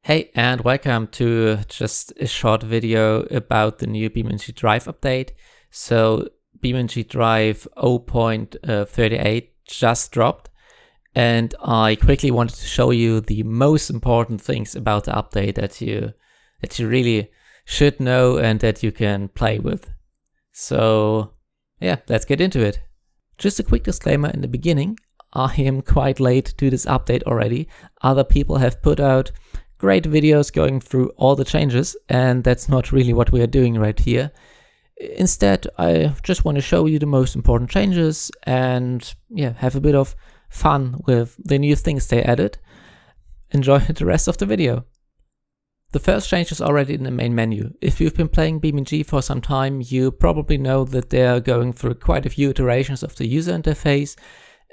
Hey, and welcome to just a short video about the new beamng.drive update. So beamng.drive 0.38 just dropped, and I quickly wanted to show you the most important things about the update that you really should know and that you can play with. So yeah, let's get into it. Just a quick disclaimer in the beginning. I am quite late to this update already. Other people have put out great videos going through all the changes, and that's not really what we are doing right here. Instead, I just want to show you the most important changes and yeah, have a bit of fun with the new things they added. Enjoy the rest of the video. The first change is already in the main menu. If you've been playing BeamNG for some time, you probably know that they are going through quite a few iterations of the user interface,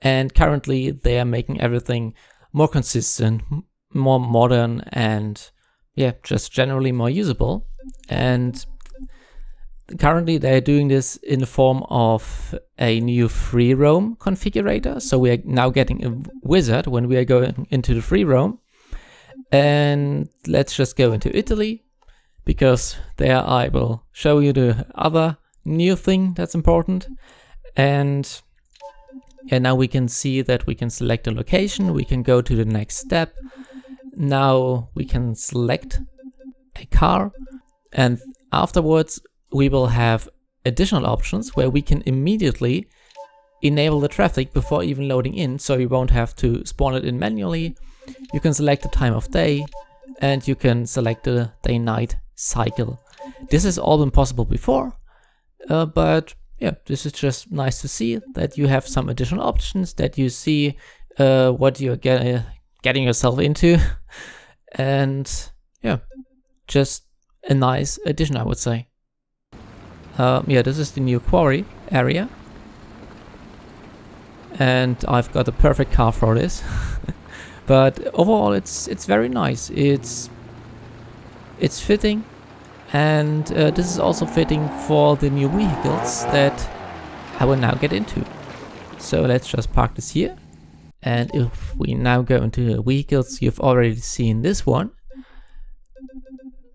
and currently they are making everything more consistent, more modern, and yeah, just generally more usable. And currently they're doing this in the form of a new free roam configurator. So we are now getting a wizard when we are going into the free roam. And let's just go into Italy, because there I will show you the other new thing that's important. And yeah, now we can see that we can select a location, we can go to the next step. Now we can select a car, and afterwards we will have additional options where we can immediately enable the traffic before even loading in, so you won't have to spawn it in manually. You can select the time of day, and you can select the day-night cycle. This has all been possible before, but yeah, this is just nice to see that you have some additional options, that you see what you're getting yourself into, and yeah, just a nice addition, I would say. Yeah, this is the new quarry area, and I've got a perfect car for this. But overall, it's very nice. It's fitting, and this is also fitting for the new vehicles that I will now get into. So let's just park this here. And if we now go into vehicles, you've already seen this one.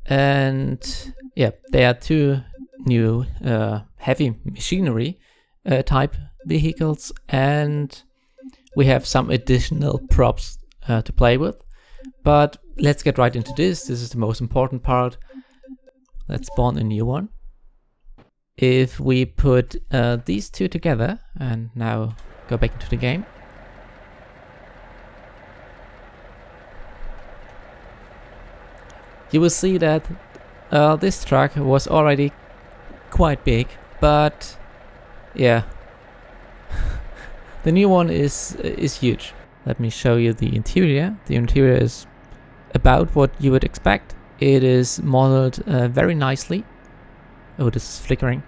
And yeah, there are two new heavy machinery type vehicles, and we have some additional props to play with. But let's get right into this. This is the most important part. Let's spawn a new one. If we put these two together and now go back into the game, you will see that this truck was already quite big, but yeah, the new one is huge. Let me show you the interior. The interior is about what you would expect. It is modeled very nicely. Oh, this is flickering.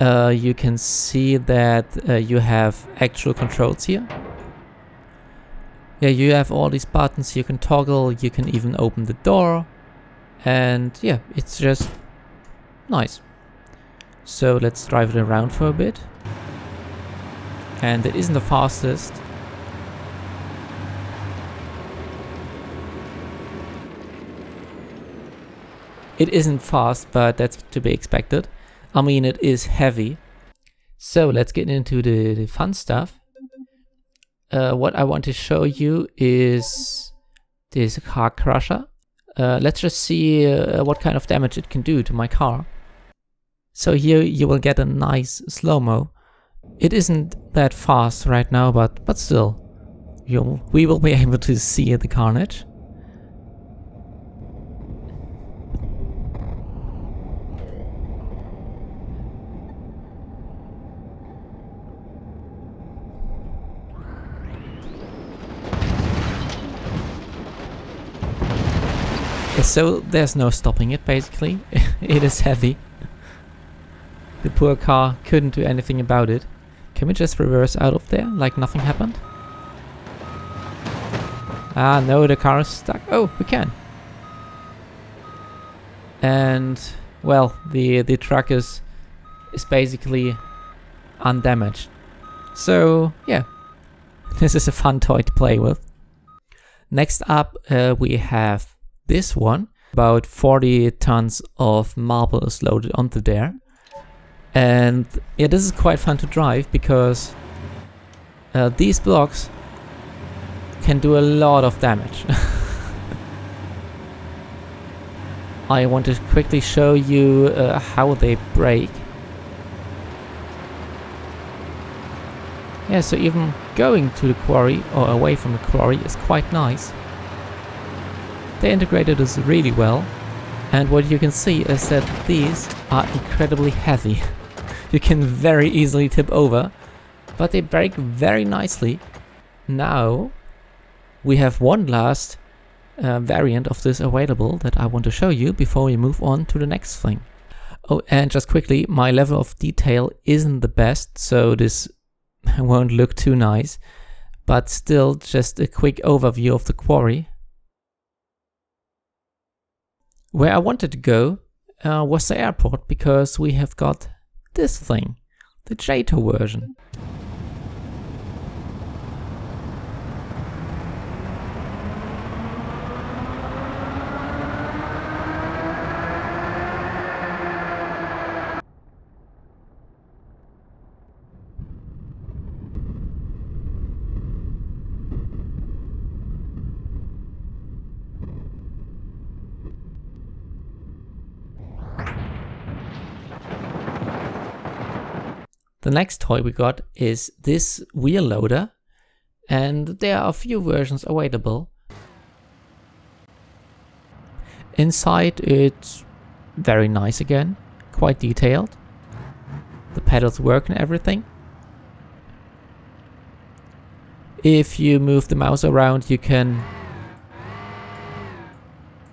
You can see that you have actual controls here. Yeah, you have all these buttons you can toggle. You can even open the door. And yeah, it's just nice. So let's drive it around for a bit. And it isn't the fastest. It isn't fast, but that's to be expected. I mean, it is heavy. So let's get into the fun stuff. What I want to show you is this car crusher. Let's just see what kind of damage it can do to my car. So here you will get a nice slow-mo. It isn't that fast right now, but still, we will be able to see the carnage. So there's no stopping it, basically. It is heavy. The poor car couldn't do anything about it. Can we just reverse out of there like nothing happened? Ah, no, the car is stuck. Oh, we can. And well, the truck is basically undamaged. So yeah, this is a fun toy to play with. Next up, we have this one. About 40 tons of marble is loaded onto there. And yeah, this is quite fun to drive because these blocks can do a lot of damage. I want to quickly show you how they break. Yeah, so even going to the quarry or away from the quarry is quite nice. They integrated this really well, and what you can see is that these are incredibly heavy. You can very easily tip over, but they break very nicely. Now we have one last variant of this available that I want to show you before we move on to the next thing. Oh, and just quickly, my level of detail isn't the best, so this won't look too nice, but still just a quick overview of the quarry. Where I wanted to go was the airport, because we have got this thing, the J2 version. The next toy we got is this wheel loader, and there are a few versions available. Inside it's very nice again, quite detailed. The pedals work and everything. If you move the mouse around, you can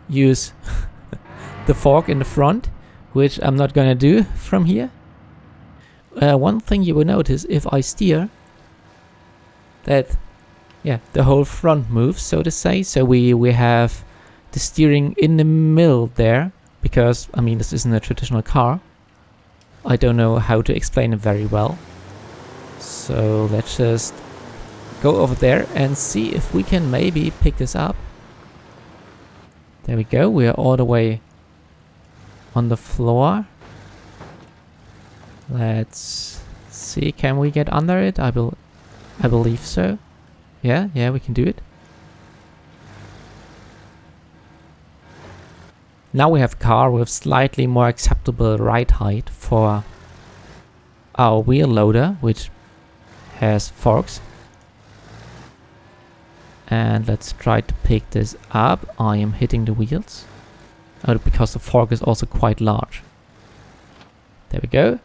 use the fork in the front, which I'm not gonna do from here. One thing you will notice if I steer, that the whole front moves, so to say. So we have the steering in the middle there, because I mean this isn't a traditional car. I don't know how to explain it very well. So let's just go over there and see if we can maybe pick this up. There we go, we are all the way on the floor. Let's see, can we get under it? I believe so. Yeah, we can do it. Now we have a car with slightly more acceptable ride height for our wheel loader, which has forks. And let's try to pick this up. I am hitting the wheels. Oh, because the fork is also quite large. There we go.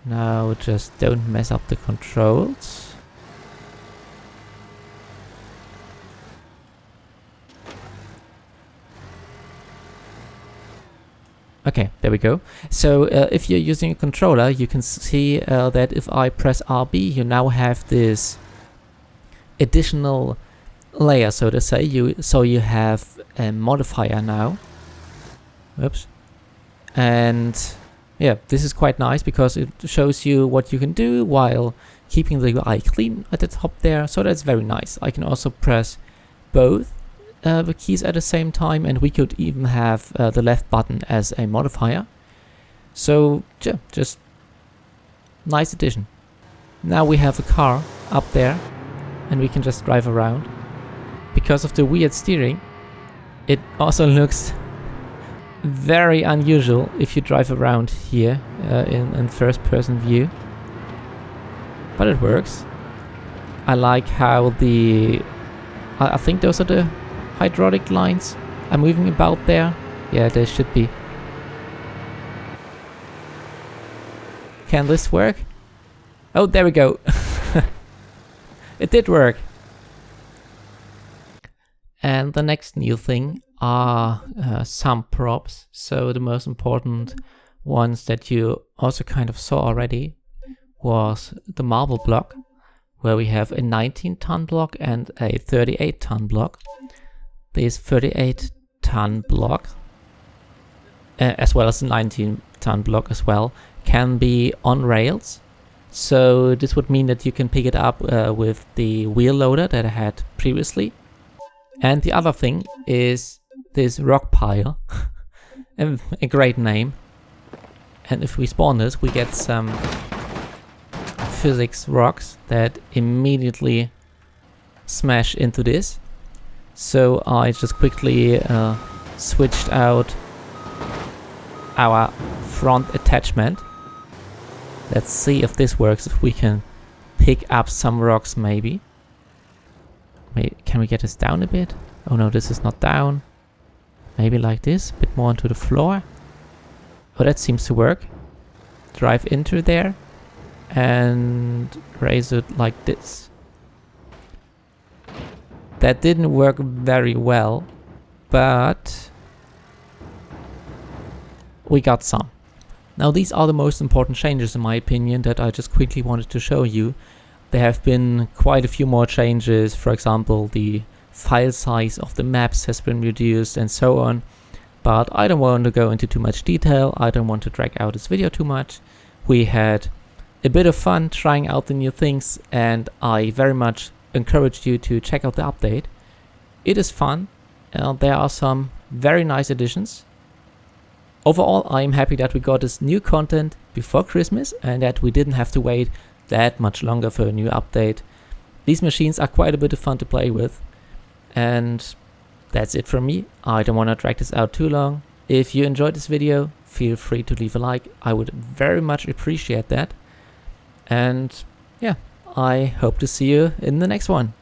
Now just don't mess up the controls. Okay, there we go. So if you're using a controller, you can see that if I press RB, you now have this additional layer, so to say. You have a modifier now. Oops. And yeah, this is quite nice because it shows you what you can do while keeping the UI clean at the top there. So that's very nice. I can also press both the keys at the same time, and we could even have the left button as a modifier. So yeah, just nice addition. Now we have a car up there and we can just drive around. Because of the weird steering, it also looks very unusual if you drive around here in first person view, but it works. I like how I think those are the hydraulic lines are moving about there. Yeah, they should be. Can this work? Oh, there we go. It did work. And the next new thing are some props. So the most important ones that you also kind of saw already was the marble block, where we have a 19-ton block and a 38-ton block. This 38-ton block, as well as the 19-ton block as well, can be on rails. So this would mean that you can pick it up with the wheel loader that I had previously. And the other thing is this rock pile. A great name. And if we spawn this, we get some physics rocks that immediately smash into this. So I just quickly switched out our front attachment. Let's see if this works, if we can pick up some rocks maybe. Can we get this down a bit? Oh no, this is not down. Maybe like this, a bit more onto the floor. Oh, that seems to work. Drive into there and raise it like this. That didn't work very well, but we got some. Now these are the most important changes in my opinion that I just quickly wanted to show you. There have been quite a few more changes. For example, the file size of the maps has been reduced and so on. But I don't want to go into too much detail. I don't want to drag out this video too much. We had a bit of fun trying out the new things, and I very much encourage you to check out the update. It is fun. There are some very nice additions. Overall, I am happy that we got this new content before Christmas and that we didn't have to wait that much longer for a new update. These machines are quite a bit of fun to play with. And that's it from me. I don't want to drag this out too long. If you enjoyed this video, feel free to leave a like. I would very much appreciate that. And yeah, I hope to see you in the next one.